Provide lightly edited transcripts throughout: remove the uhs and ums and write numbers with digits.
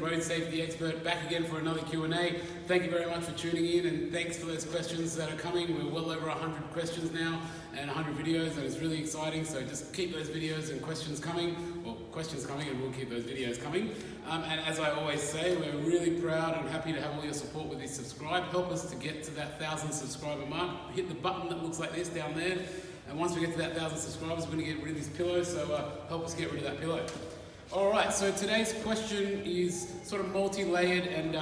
road safety expert, back again for another Q&A. Thank you very much for tuning in, and thanks for those questions that are coming. We're well over 100 questions now and 100 videos, and it's really exciting. So just keep those videos and questions coming, and we'll keep those videos coming. And as I always say, we're really proud and happy to have all your support with this subscribe. Help us to get to that 1,000 subscriber mark. Hit the button that looks like this down there. And once we get to that 1,000 subscribers, we're going to get rid of this pillow, so help us get rid of that pillow. Alright, so today's question is sort of multi-layered and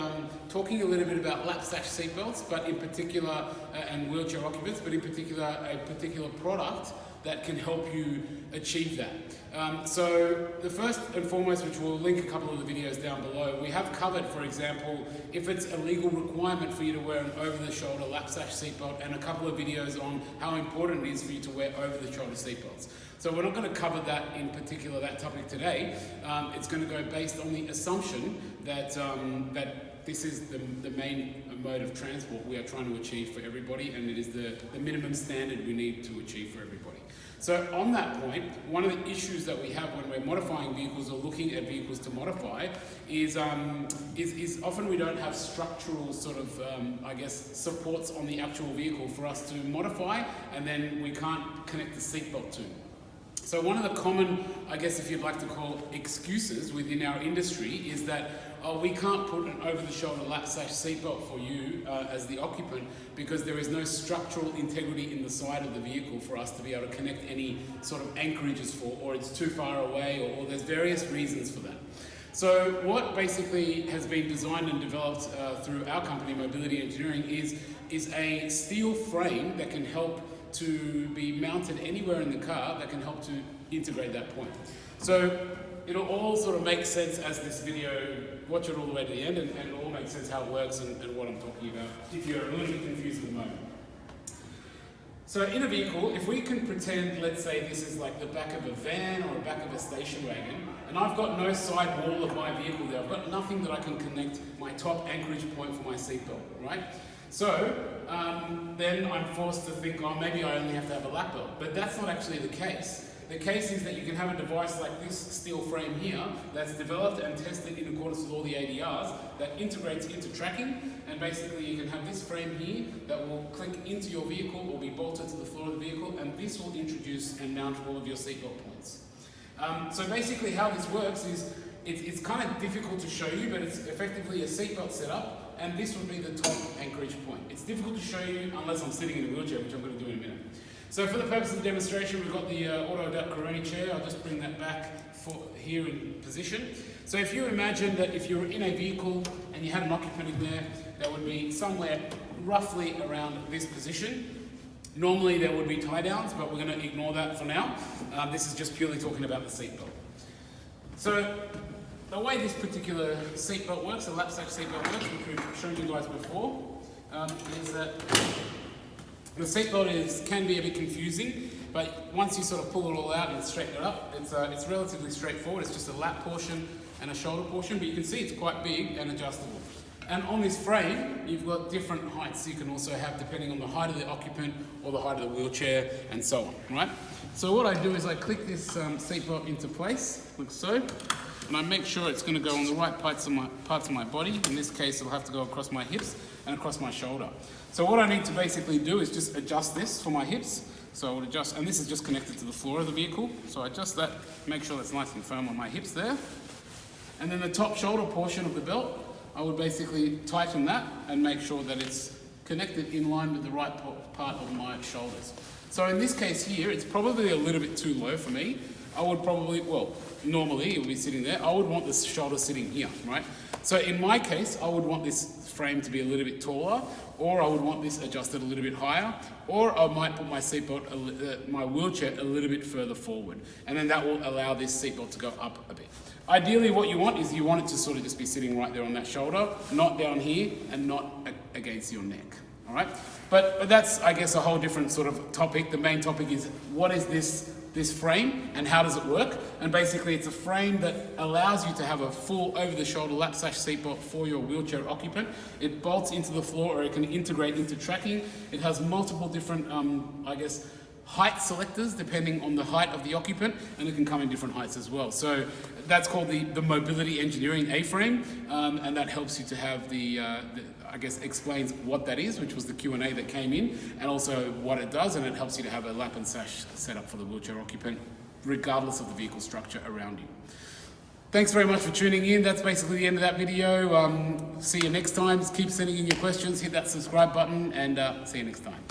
talking a little bit about lap sash seatbelts, but in particular, and wheelchair occupants, but in particular, a particular product that can help you achieve that. So the first and foremost, which we'll link a couple of the videos down below, we have covered, for example, if it's a legal requirement for you to wear an over-the-shoulder lap sash seatbelt, and a couple of videos on how important it is for you to wear over-the-shoulder seatbelts. So we're not going to cover that in particular, that topic today. It's going to go based on the assumption that that this is the main mode of transport we are trying to achieve for everybody, and it is the minimum standard we need to achieve for everybody. So on that point, one of the issues that we have when we're modifying vehicles or looking at vehicles to modify is often we don't have structural sort of, supports on the actual vehicle for us to modify, and then we can't connect the seatbelt to. So one of the common, if you'd like to call excuses within our industry is that, we can't put an over-the-shoulder lap sash seatbelt for you as the occupant because there is no structural integrity in the side of the vehicle for us to be able to connect any sort of anchorages for, or it's too far away, or there's various reasons for that. So what basically has been designed and developed through our company, Mobility Engineering, is a steel frame that can help to be mounted anywhere in the car that can help to integrate that point. So it'll all sort of make sense as this video, watch it all the way to the end, and it'll all make sense how it works and what I'm talking about, if you're a little bit confused at the moment. So in a vehicle, if we can pretend, let's say this is like the back of a van or the back of a station wagon, and I've got no side wall of my vehicle there, I've got nothing that I can connect my top anchorage point for my seatbelt, right? So then I'm forced to think, oh, maybe I only have to have a lap belt, but that's not actually the case. The case is that you can have a device like this steel frame here that's developed and tested in accordance with all the ADRs that integrates into tracking, and basically you can have this frame here that will click into your vehicle or be bolted to the floor of the vehicle, and this will introduce and mount all of your seatbelt points. So basically how this works is, it's kind of difficult to show you, but it's effectively a seatbelt setup, and this would be the top anchorage point. It's difficult to show you unless I'm sitting in a wheelchair, which I'm going to do in a minute. So for the purpose of the demonstration, we've got the auto-adapt Coroni chair. I'll just bring that back here in position. So if you imagine that if you were in a vehicle and you had an occupant in there, that would be somewhere roughly around this position. Normally there would be tie downs, but we're going to ignore that for now. This is just purely talking about the seatbelt. So the way this particular seatbelt works, the lap sash seatbelt works, which we've shown you guys before, is that the seatbelt can be a bit confusing, but once you sort of pull it all out and straighten it up, it's relatively straightforward. It's just a lap portion and a shoulder portion, but you can see it's quite big and adjustable. And on this frame, you've got different heights you can also have depending on the height of the occupant or the height of the wheelchair and so on, right? So what I do is I click this seatbelt into place, like so, and I make sure it's going to go on the right parts of my body. In this case, it'll have to go across my hips and across my shoulder. So what I need to basically do is just adjust this for my hips. So I would adjust, and this is just connected to the floor of the vehicle. So I adjust that, make sure that's nice and firm on my hips there. And then the top shoulder portion of the belt, I would basically tighten that and make sure that it's connected in line with the right part of my shoulders. So in this case here, it's probably a little bit too low for me. I would probably, normally it would be sitting there. I would want this shoulder sitting here, right? So in my case, I would want this frame to be a little bit taller, or I would want this adjusted a little bit higher, or I might put my seatbelt, my wheelchair a little bit further forward, and then that will allow this seatbelt to go up a bit. Ideally what you want is you want it to sort of just be sitting right there on that shoulder, not down here and not against your neck, all right? But that's, I guess, a whole different sort of topic. The main topic is what is this frame and how does it work? And basically it's a frame that allows you to have a full over-the-shoulder lap sash seatbelt for your wheelchair occupant. It bolts into the floor, or it can integrate into tracking. It has multiple different, height selectors depending on the height of the occupant, and it can come in different heights as well. So that's called the mobility engineering A-frame, and that helps you to have I guess explains what that is, which was the Q&A that came in, and also what it does, and it helps you to have a lap and sash set up for the wheelchair occupant, regardless of the vehicle structure around you. Thanks very much for tuning in. That's basically the end of that video. See you next time. Just keep sending in your questions, hit that subscribe button, and see you next time.